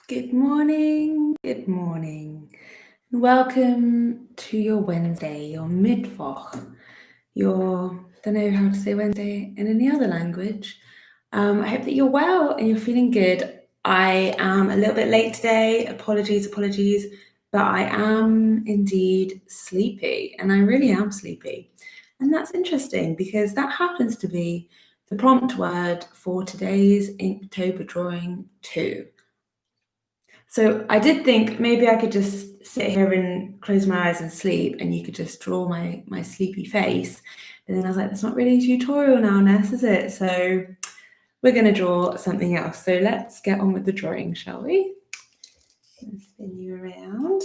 Good morning, good morning. Welcome to your Wednesday, your Mittwoch, don't know how to say Wednesday in any other language. I hope that you're well and you're feeling good. I am a little bit late today, apologies, but I am indeed sleepy, and I really am sleepy. And that's interesting because that happens to be the prompt word for today's Inktober drawing 2. So I did think maybe I could just sit here and close my eyes and sleep, and you could just draw my sleepy face. But then I was like, that's not really a tutorial now, Ness, is it? So we're going to draw something else. So let's get on with the drawing, shall we? Spin you around.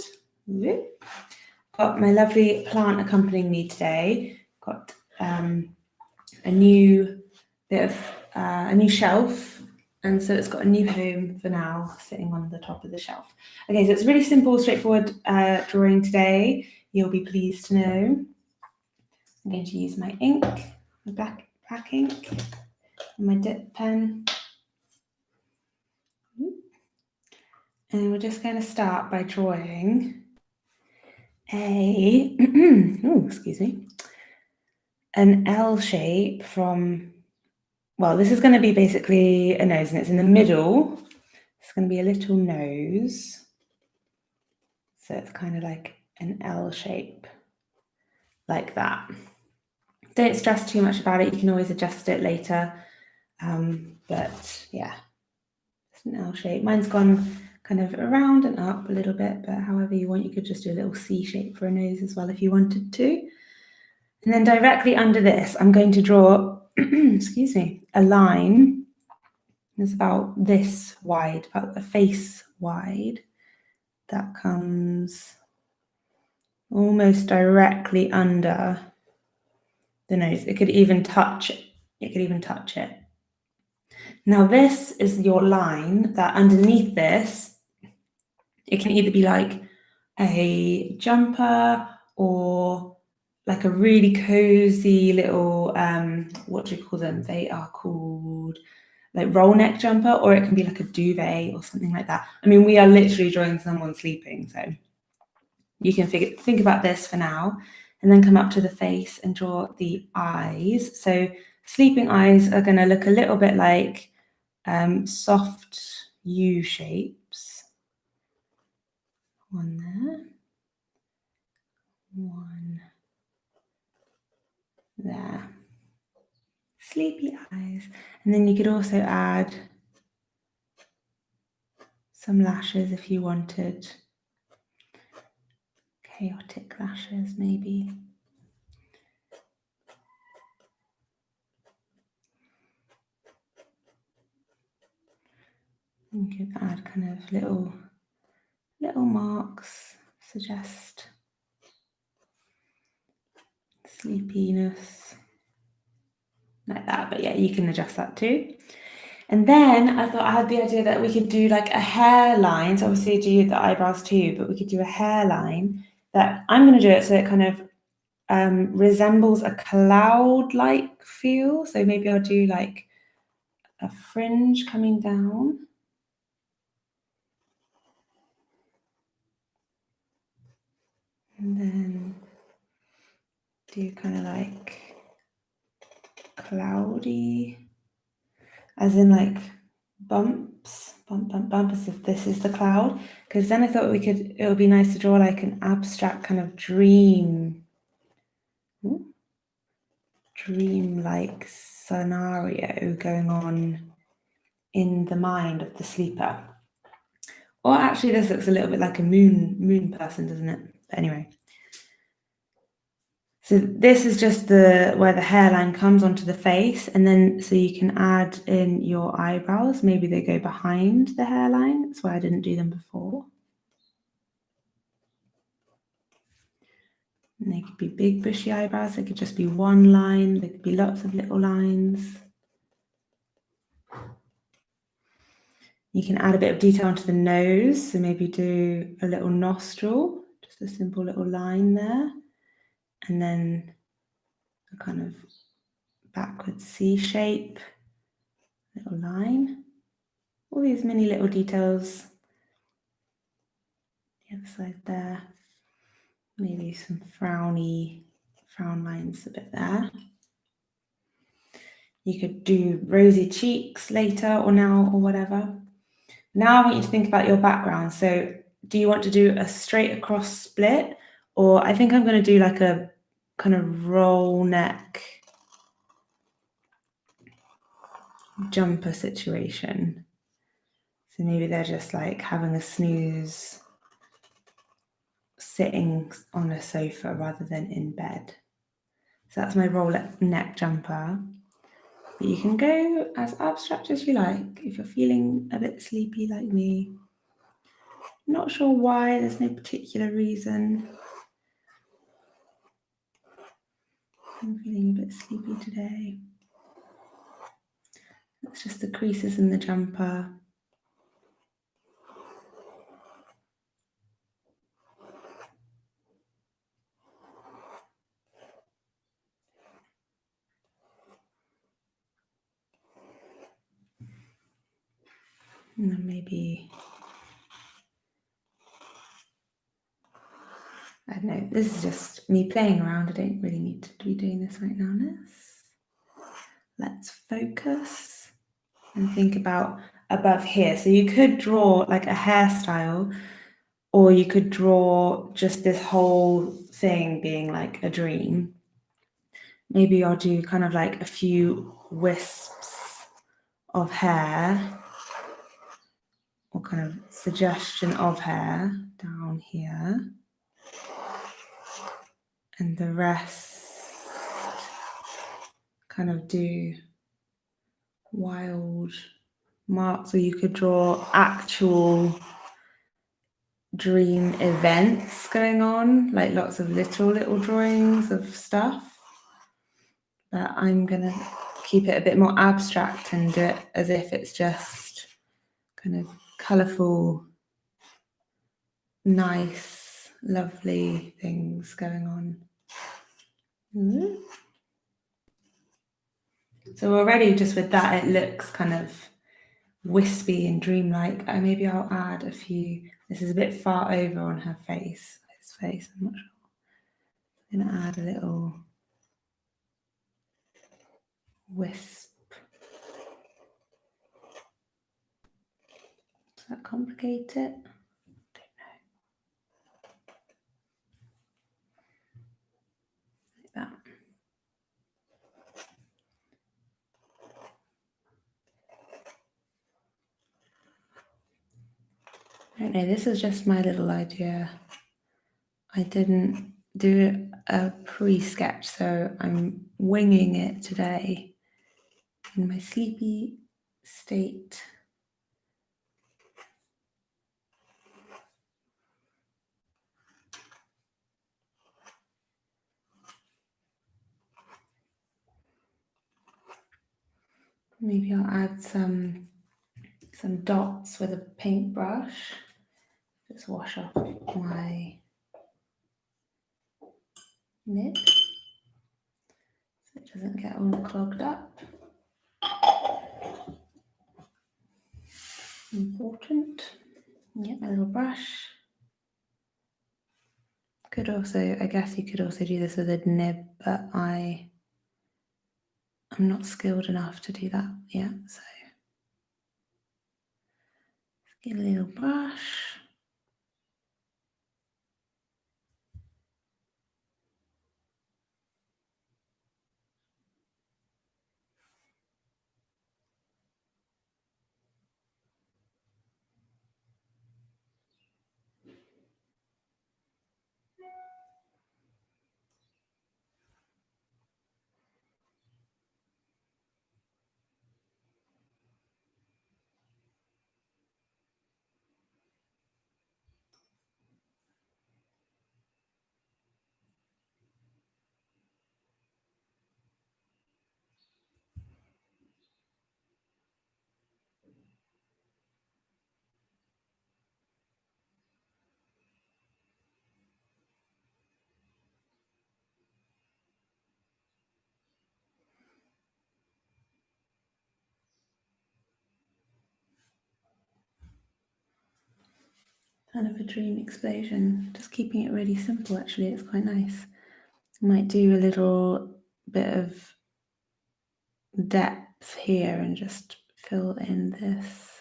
Got my lovely plant accompanying me today. Got a new shelf. And so it's got a new home for now, sitting on the top of the shelf. Okay, so it's really simple, straightforward drawing today. You'll be pleased to know. I'm going to use my ink, my black ink, and my dip pen. And we're just going to start by drawing an L shape from, well, this is going to be basically a nose, and it's in the middle. It's going to be a little nose. So it's kind of like an L shape, like that. Don't stress too much about it. You can always adjust it later. But yeah, it's an L shape. Mine's gone kind of around and up a little bit, but however you want, you could just do a little C shape for a nose as well if you wanted to. And then directly under this, I'm going to draw, a line that's about this wide, about the face wide. That comes almost directly under the nose. It could even touch it. Now this is your line that underneath this, it can either be like a jumper or like a really cozy little, what do you call them? They are called like roll neck jumper, or it can be like a duvet or something like that. I mean, we are literally drawing someone sleeping, so you can think about this for now, and then come up to the face and draw the eyes. So sleeping eyes are going to look a little bit like soft U shapes. One there. One there. Sleepy eyes. And then you could also add some lashes if you wanted. Chaotic lashes, maybe. You could add kind of little marks, suggest sleepiness, like that. But yeah, you can adjust that too. And then I thought I had the idea that we could do like a hairline. So obviously do the eyebrows too, but we could do a hairline that I'm going to do it so it kind of resembles a cloud-like feel. So maybe I'll do like a fringe coming down. And then do kind of like cloudy, as in like bumps, bump, as if this is the cloud. Because then I thought it would be nice to draw like an abstract kind of dream-like scenario going on in the mind of the sleeper. Or actually, this looks a little bit like a moon person, doesn't it? But anyway. So this is just where the hairline comes onto the face, and then so you can add in your eyebrows. Maybe they go behind the hairline. That's why I didn't do them before. And they could be big bushy eyebrows. They could just be one line. There could be lots of little lines. You can add a bit of detail onto the nose. So maybe do a little nostril, just a simple little line there. And then a kind of backwards C shape, little line. All these mini little details the side there. Maybe some frown lines a bit there. You could do rosy cheeks later or now or whatever. Now I want you to think about your background. So do you want to do a straight across split? Or I think I'm going to do like a kind of roll neck jumper situation. So maybe they're just like having a snooze sitting on a sofa rather than in bed. So that's my roll neck jumper. But you can go as abstract as you like if you're feeling a bit sleepy like me. Not sure why, there's no particular reason. I'm feeling a bit sleepy today. It's just the creases in the jumper. And then maybe, I don't know, this is just me playing around. I don't really need to be doing this right now. Let's focus and think about above here. So you could draw like a hairstyle, or you could draw just this whole thing being like a dream. Maybe I'll do kind of like a few wisps of hair, or kind of suggestion of hair down here. And the rest kind of do wild marks, or you could draw actual dream events going on, like lots of little drawings of stuff. But I'm gonna keep it a bit more abstract and do it as if it's just kind of colourful, nice, lovely things going on. So already just with that, it looks kind of wispy and dreamlike. Maybe I'll add a few. This is a bit far over on her face, his face, I'm not sure. I'm gonna add a little wisp. Does that complicate it? I don't know. Like that. I don't know, this is just my little idea. I didn't do a pre-sketch, so I'm winging it today in my sleepy state. Maybe I'll add some dots with a paintbrush. Just wash off my nib so it doesn't get all clogged up. Important. Get my little brush. Could also, I guess you could also do this with a nib, but I'm not skilled enough to do that yet, so get a little brush. kind of a dream explosion. Just keeping it really simple, actually, it's quite nice. I might do a little bit of depth here and just fill in this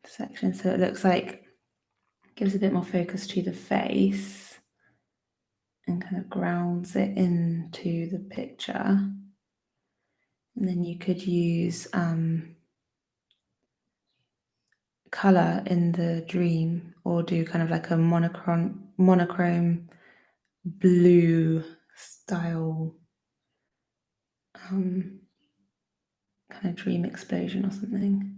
section so it looks like, gives a bit more focus to the face and kind of grounds it into the picture. And then you could use color in the dream, or do kind of like a monochrome blue style kind of dream explosion or something.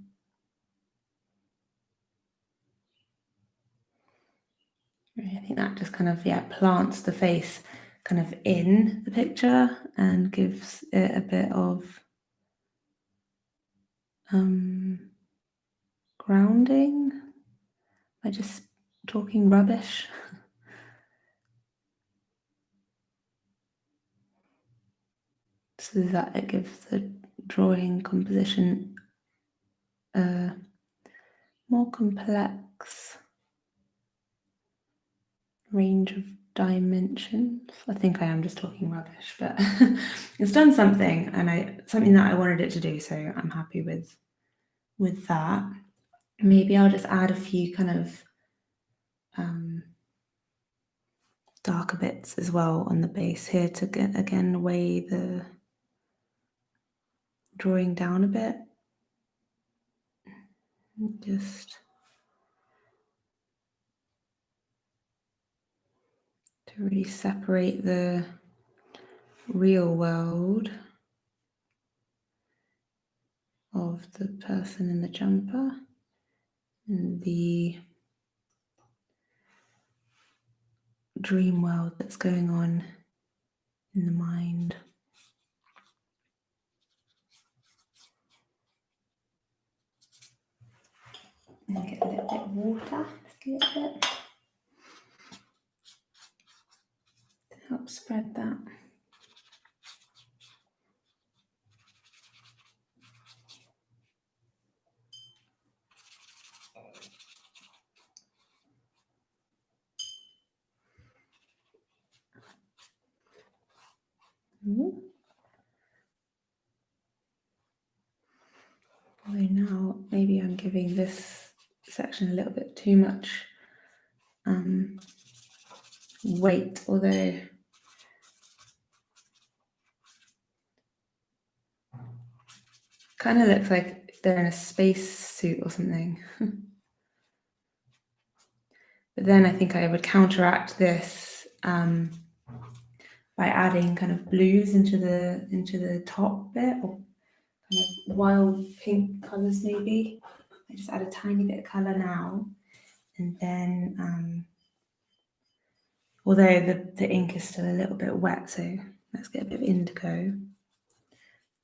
I think that just kind of, yeah, plants the face kind of in the picture and gives it a bit of grounding by just talking rubbish. So that it gives the drawing composition a more complex range of dimensions. I think I am just talking rubbish, but it's done something, and something that I wanted it to do, so I'm happy with that. Maybe I'll just add a few kind of darker bits as well on the base here to get, again, weigh the drawing down a bit. Just to really separate the real world of the person in the jumper and the dream world that's going on in the mind. And get a little bit of water, just a little bit, to help spread that. Although now maybe I'm giving this section a little bit too much weight, although kind of looks like they're in a space suit or something. But then I think I would counteract this by adding kind of blues into the top bit, or kind of wild pink colours maybe. I just add a tiny bit of colour now, and then although the ink is still a little bit wet, so let's get a bit of indigo.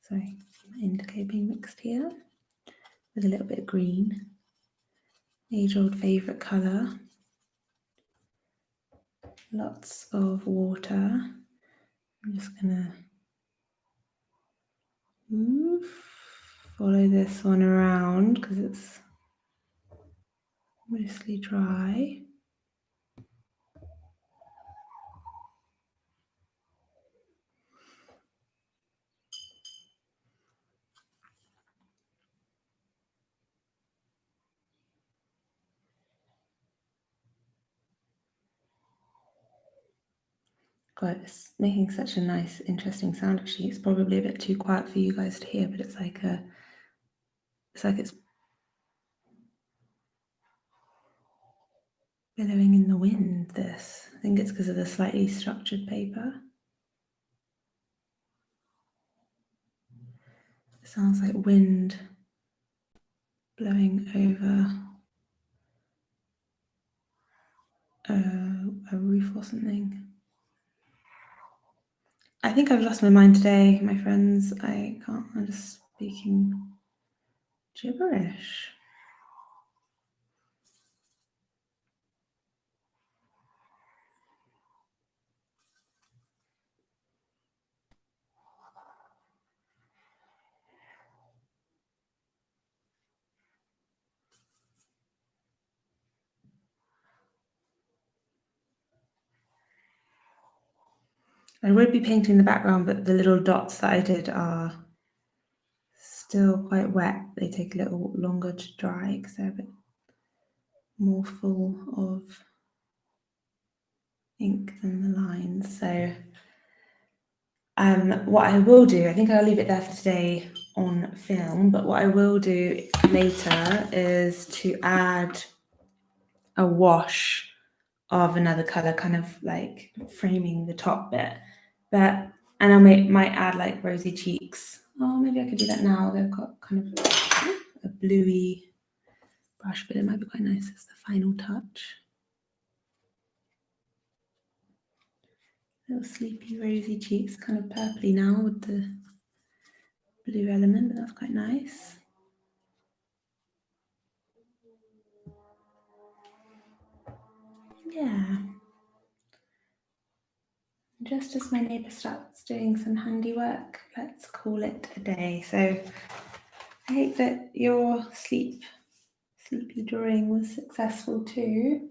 Sorry, indigo being mixed here with a little bit of green. Age-old favourite colour. Lots of water. I'm just gonna follow this one around because it's mostly dry. God, it's making such a nice, interesting sound. Actually, it's probably a bit too quiet for you guys to hear, but it's like it's billowing in the wind. This, I think it's because of the slightly structured paper. It sounds like wind blowing over a roof or something. I think I've lost my mind today, my friends. I'm just speaking gibberish. I would be painting the background, but the little dots that I did are still quite wet. They take a little longer to dry because they're a bit more full of ink than the lines. So what I will do, I think I'll leave it there for today on film, but what I will do later is to add a wash of another color, kind of like framing the top bit. And I might add like rosy cheeks. Oh, maybe I could do that now. They've got kind of a bluey brush, but it might be quite nice as the final touch. Little sleepy rosy cheeks, kind of purpley now with the blue element, but that's quite nice. Yeah. Just as my neighbour starts doing some handiwork, let's call it a day. So I hope that your sleepy drawing was successful too,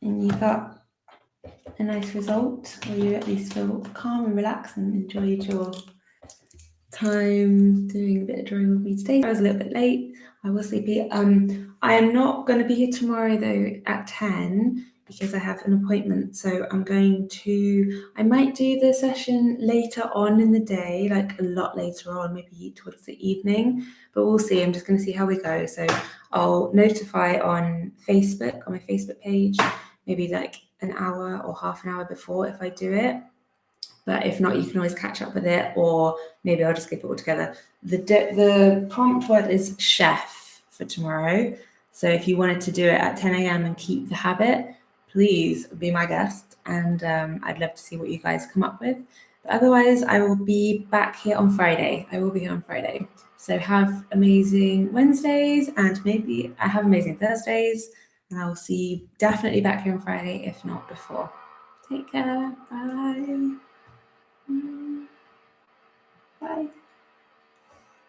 and you got a nice result, or you at least feel calm and relaxed and enjoyed your time doing a bit of drawing with me today. I was a little bit late. I was sleepy. I am not going to be here tomorrow though at 10 because I have an appointment. So I might do the session later on in the day, like a lot later on, maybe towards the evening, but we'll see. I'm just going to see how we go. So I'll notify on Facebook, on my Facebook page, maybe like an hour or half an hour before if I do it. But if not, you can always catch up with it, or maybe I'll just skip it all together. The prompt word is chef for tomorrow. So if you wanted to do it at 10 a.m. and keep the habit, please be my guest. And I'd love to see what you guys come up with. But otherwise, I will be back here on Friday. So have amazing Wednesdays, and maybe I have amazing Thursdays. And I will see you definitely back here on Friday, if not before. Take care. Bye. Bye.